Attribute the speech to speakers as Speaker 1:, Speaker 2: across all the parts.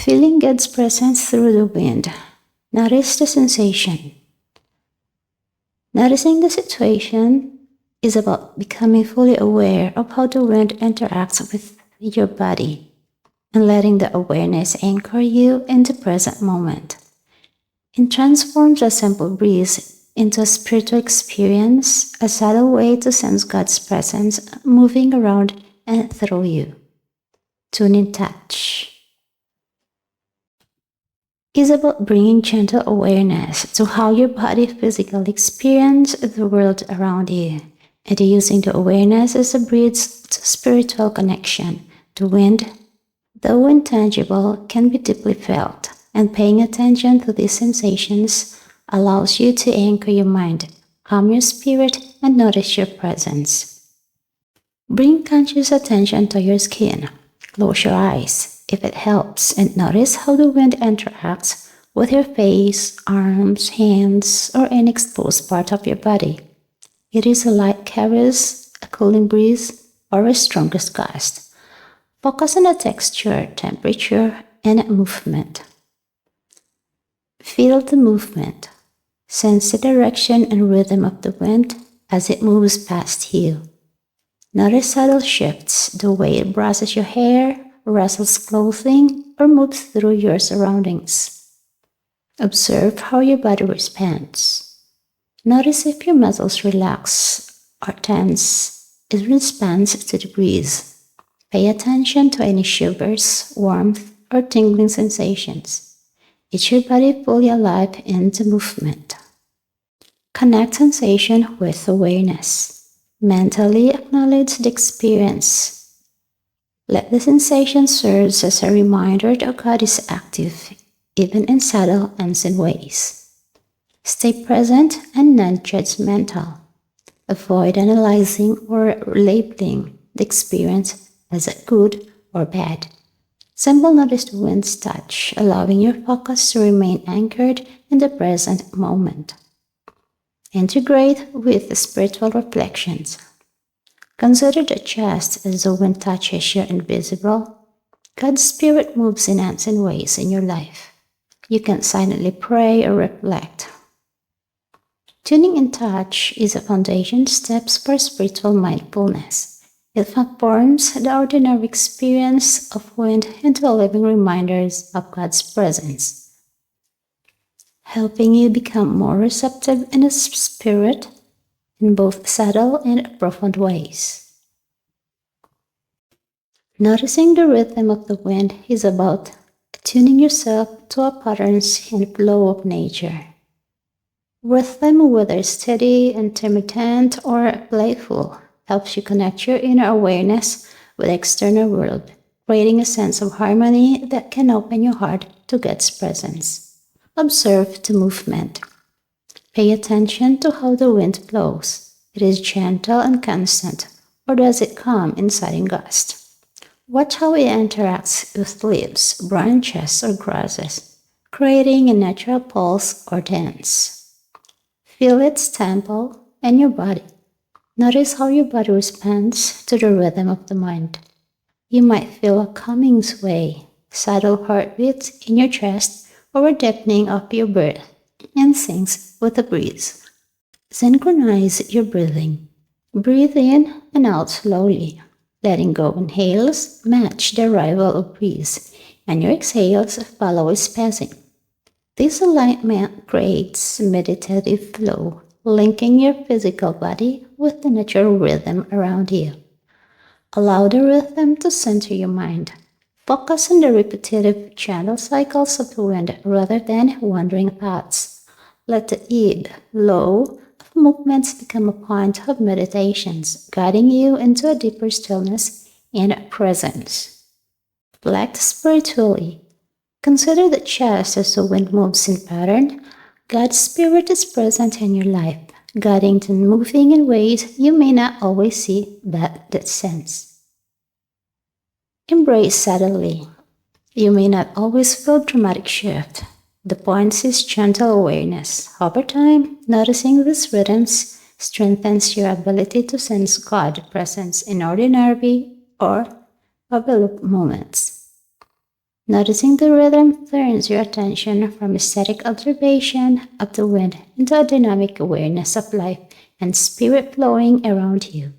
Speaker 1: Feeling God's presence through the wind. Notice the sensation. Noticing the situation is about becoming fully aware of how the wind interacts with your body and letting the awareness anchor you in the present moment. It transforms a simple breeze into a spiritual experience, a subtle way to sense God's presence moving around and through you. Tune in touch is about bringing gentle awareness to how your body physically experiences the world around you, and using the awareness as a bridge to spiritual connection. The wind, though intangible, can be deeply felt, and paying attention to these sensations allows you to anchor your mind, calm your spirit, and notice your presence. Bring conscious attention to your skin. Close your eyes, if it helps, and notice how the wind interacts with your face, arms, hands, or any exposed part of your body. It is a light caress, a cooling breeze, or a strongest gust. Focus on the texture, temperature, and movement. Feel the movement. Sense the direction and rhythm of the wind as it moves past you. Notice subtle shifts, the way it brushes your hair, rustles clothing, or moves through your surroundings. Observe how your body responds. Notice if your muscles relax or tense in response to the breeze. Pay attention to any shivers, warmth, or tingling sensations. Is your body fully alive in the movement? Connect sensation with awareness. Mentally acknowledge the experience. Let the sensation serve as a reminder that God is active, even in subtle, unseen ways. Stay present and non-judgmental. Avoid analyzing or labeling the experience as good or bad. Simply notice the wind's touch, allowing your focus to remain anchored in the present moment. Integrate with the spiritual reflections. Consider the chest as the wind touches your invisible. God's Spirit moves in unseen ways in your life. You can silently pray or reflect. Tuning in touch is a foundation steps for spiritual mindfulness. It transforms the ordinary experience of wind into living reminders of God's presence, helping you become more receptive in the spirit in both subtle and profound ways. Noticing the rhythm of the wind is about attuning yourself to a patterns and flow of nature. Rhythm, whether steady, intermittent, or playful, helps you connect your inner awareness with the external world, creating a sense of harmony that can open your heart to God's presence. Observe the movement. Pay attention to how the wind blows. It is gentle and constant, or does it come in sudden gusts? Watch how it interacts with leaves, branches, or grasses, creating a natural pulse or dance. Feel its tempo and your body. Notice how your body responds to the rhythm of the wind. You might feel a calming sway, subtle heartbeats in your chest, or a deepening of your breath in sync with the breeze. Synchronize your breathing. Breathe in and out slowly, letting go inhales match the arrival of breeze, and your exhales follow its passing. This alignment creates meditative flow, linking your physical body with the natural rhythm around you. Allow the rhythm to center your mind. Focus on the repetitive gentle cycles of the wind rather than wandering thoughts. Let the ebb, flow of movements become a point of meditations, guiding you into a deeper stillness and presence. Reflect spiritually. Consider the chest as the wind moves in pattern. God's Spirit is present in your life, guiding and moving in ways you may not always see but sense. Embrace subtly. You may not always feel dramatic shift. The point is gentle awareness. Over time, noticing these rhythms strengthens your ability to sense God's presence in ordinary or overlooked moments. Noticing the rhythm turns your attention from static observation of the wind into a dynamic awareness of life and spirit flowing around you.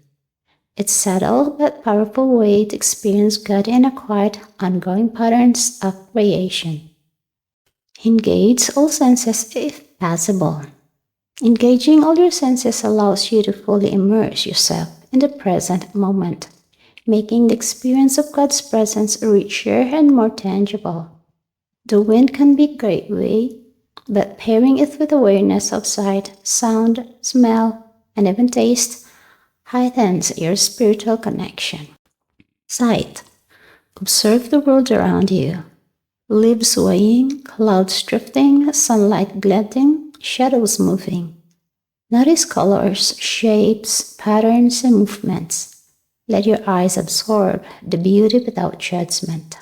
Speaker 1: It's subtle but powerful way to experience God in a quiet, ongoing patterns of creation. Engage all senses if possible. Engaging all your senses allows you to fully immerse yourself in the present moment, making the experience of God's presence richer and more tangible. The wind can be a great way, but pairing it with awareness of sight, sound, smell, and even taste heightens your spiritual connection. Sight. Observe the world around you. Leaves swaying, clouds drifting, sunlight glinting, shadows moving. Notice colors, shapes, patterns, and movements. Let your eyes absorb the beauty without judgment.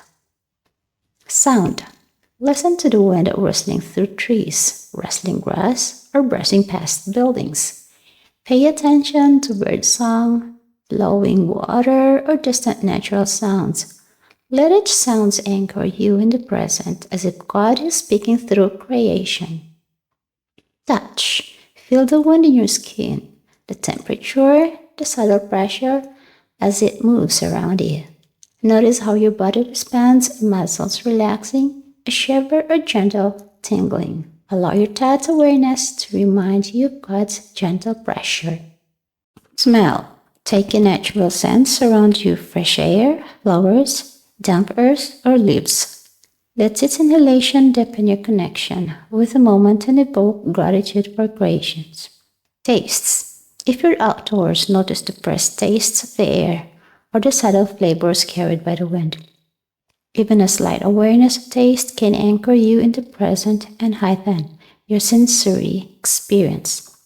Speaker 1: Sound. Listen to the wind rustling through trees, rustling grass, or brushing past buildings. Pay attention to bird song, flowing water, or distant natural sounds. Let each sound anchor you in the present as if God is speaking through creation. Touch. Feel the wind in your skin, the temperature, the subtle pressure as it moves around you. Notice how your body responds, muscles relaxing, a shiver or gentle tingling. Allow your touch awareness to remind you of God's gentle pressure. Smell. Take a natural sense around you, fresh air, flowers, damp earth, or leaves. Let its inhalation deepen your connection with the moment and evoke gratitude for creations. Tastes. If you're outdoors, notice the fresh tastes of the air or the subtle flavors carried by the wind. Even a slight awareness of taste can anchor you in the present and heighten your sensory experience.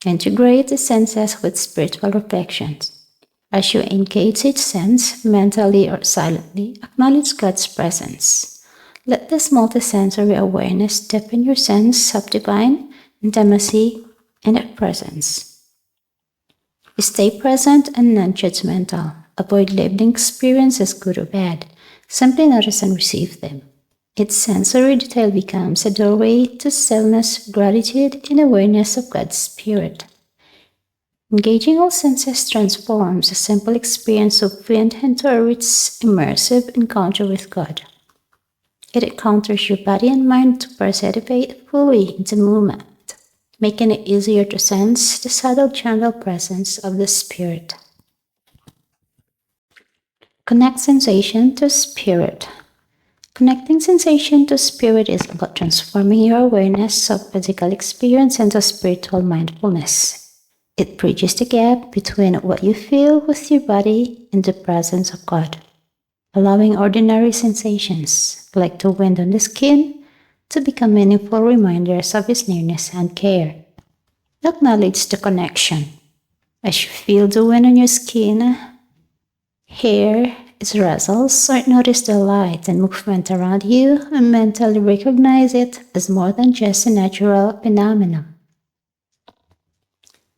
Speaker 1: Integrate the senses with spiritual reflections. As you engage each sense, mentally or silently, acknowledge God's presence. Let this multisensory awareness deepen your sense of divine intimacy and presence. Stay present and non-judgmental. Avoid labeling experiences good or bad. Simply notice and receive them. Its sensory detail becomes a doorway to stillness, gratitude, and awareness of God's Spirit. Engaging all senses transforms a simple experience of wind into a rich, immersive encounter with God. It encounters your body and mind to participate fully in the movement, making it easier to sense the subtle, gentle presence of the Spirit. Connect sensation to spirit. Connecting sensation to spirit is about transforming your awareness of physical experience into spiritual mindfulness. It bridges the gap between what you feel with your body and the presence of God, allowing ordinary sensations, like the wind on the skin, to become meaningful reminders of His nearness and care. Acknowledge the connection. As you feel the wind on your skin, hair, its rustles, or notice the light and movement around you, and mentally recognize it as more than just a natural phenomenon.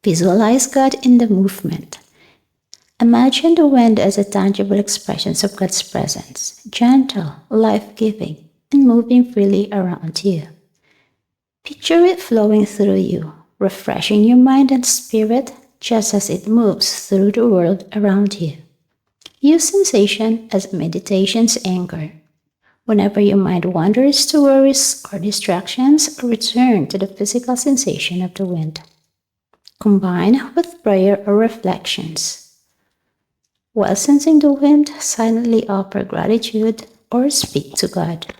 Speaker 1: Visualize God in the movement. Imagine the wind as a tangible expression of God's presence, gentle, life-giving, and moving freely around you. Picture it flowing through you, refreshing your mind and spirit just as it moves through the world around you. Use sensation as meditation's anchor. Whenever your mind wanders to worries or distractions, return to the physical sensation of the wind. Combine with prayer or reflections. While sensing the wind, silently offer gratitude or speak to God.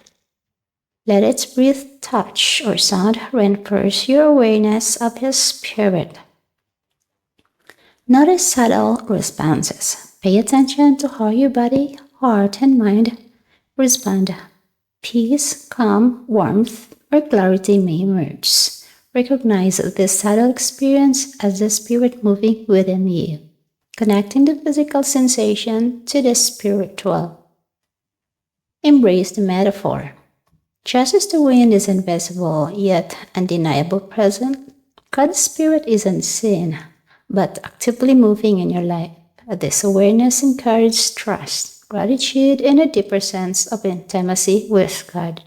Speaker 1: Let its breath, touch, or sound reinforce your awareness of His Spirit. Notice subtle responses. Pay attention to how your body, heart, and mind respond. Peace, calm, warmth, or clarity may emerge. Recognize this subtle experience as the Spirit moving within you, connecting the physical sensation to the spiritual. Embrace the metaphor. Just as the wind is invisible yet undeniable present, God's Spirit is unseen but actively moving in your life. This awareness encourages trust. gratitude, and a deeper sense of intimacy with God.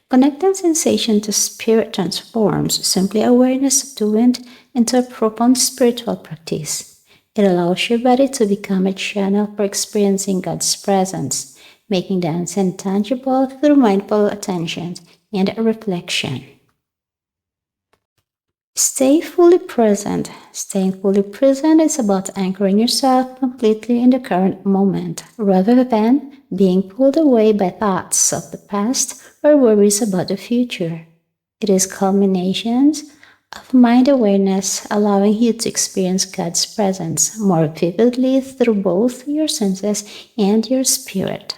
Speaker 1: Connecting sensation to spirit transforms simply awareness of the wind into a profound spiritual practice. It allows your body to become a channel for experiencing God's presence, making the unseen tangible through mindful attention and reflection. Stay fully present. Staying fully present is about anchoring yourself completely in the current moment, rather than being pulled away by thoughts of the past or worries about the future. It is culminations of mind awareness, allowing you to experience God's presence more vividly through both your senses and your spirit.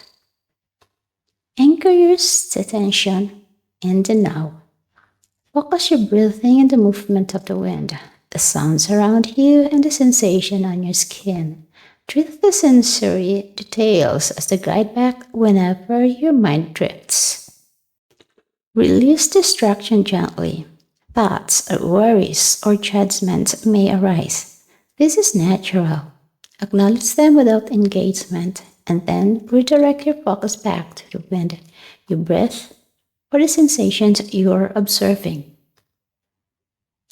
Speaker 1: Anchor your attention in the now. Focus your breathing and the movement of the wind, the sounds around you, and the sensation on your skin. Treat the sensory details as the guide back whenever your mind drifts. Release distraction gently. Thoughts or worries or judgments may arise. This is natural. Acknowledge them without engagement and then redirect your focus back to the wind, your breath, or the sensations you're observing.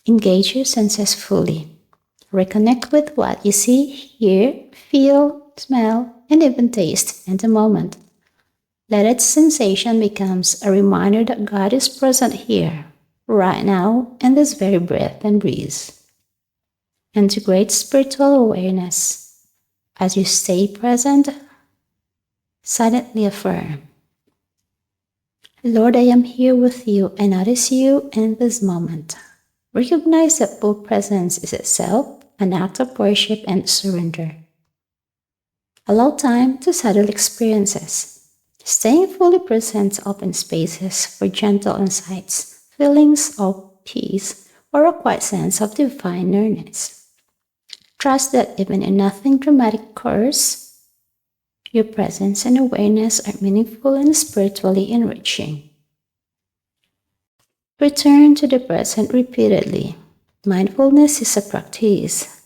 Speaker 1: Engage your senses fully. Reconnect with what you see, hear, feel, smell, and even taste in the moment. Let its sensation becomes a reminder that God is present here, right now, in this very breath and breeze. Integrate spiritual awareness. As you stay present, silently affirm, Lord, I am here with you. I notice you in this moment. Recognize that full presence is itself an act of worship and surrender. Allow time to settle experiences. Staying fully present opens spaces for gentle insights, feelings of peace, or a quiet sense of divine nearness. Trust that even if nothing dramatic occurs, your presence and awareness are meaningful and spiritually enriching. Return to the present repeatedly. Mindfulness is a practice,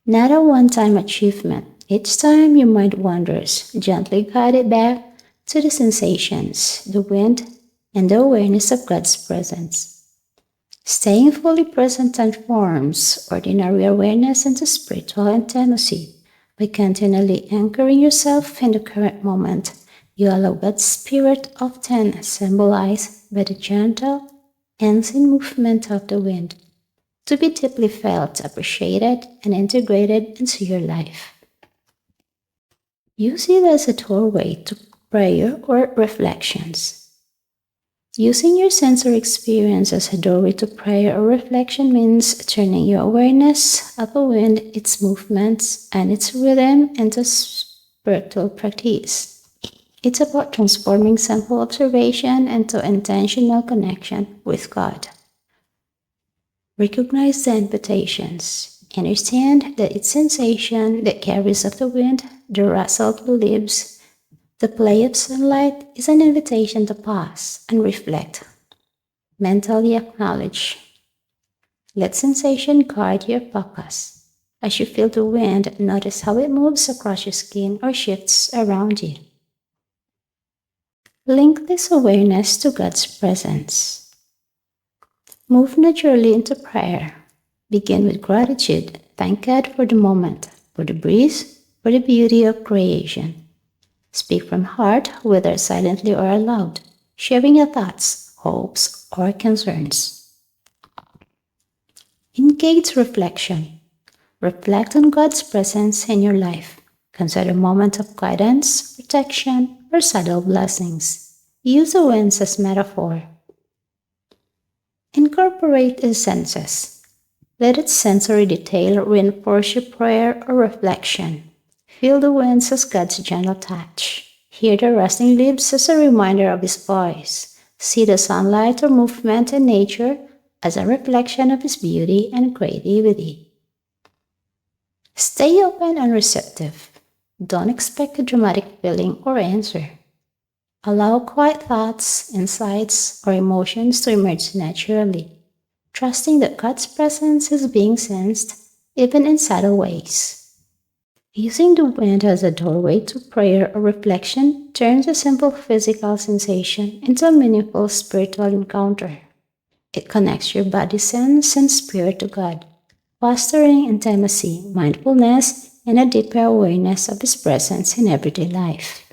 Speaker 1: not a one-time achievement. Each time your mind wanders, gently guide it back to the sensations, the wind, and the awareness of God's presence. Staying fully present transforms ordinary awareness into spiritual intimacy. By continually anchoring yourself in the current moment, you allow God's spirit, often symbolized by the gentle, unseen movement of the wind, to be deeply felt, appreciated, and integrated into your life. Use it as a doorway to prayer or reflections. Using your sensory experience as a doorway to prayer or reflection means turning your awareness of the wind, its movements, and its rhythm into spiritual practice. It's about transforming simple observation into intentional connection with God. Recognize the invitations. Understand that it's sensation that carries of the wind, the rustle of the leaves, the play of sunlight is an invitation to pause and reflect. Mentally acknowledge. Let sensation guide your focus. As you feel the wind, notice how it moves across your skin or shifts around you. Link this awareness to God's presence. Move naturally into prayer. Begin with gratitude. Thank God for the moment, for the breeze, for the beauty of creation. Speak from heart, whether silently or aloud, sharing your thoughts, hopes, or concerns. Engage reflection. Reflect on God's presence in your life. Consider moments of guidance, protection, or subtle blessings. Use the winds as metaphor. Incorporate its senses. Let its sensory detail reinforce your prayer or reflection. Feel the winds as God's gentle touch. Hear the rustling leaves as a reminder of His voice. See the sunlight or movement in nature as a reflection of His beauty and creativity. Stay open and receptive. Don't expect a dramatic feeling or answer. Allow quiet thoughts, insights, or emotions to emerge naturally, trusting that God's presence is being sensed even in subtle ways. Using the wind as a doorway to prayer or reflection turns a simple physical sensation into a meaningful spiritual encounter. It connects your body, sense, and spirit to God, fostering intimacy, mindfulness, and a deeper awareness of His presence in everyday life.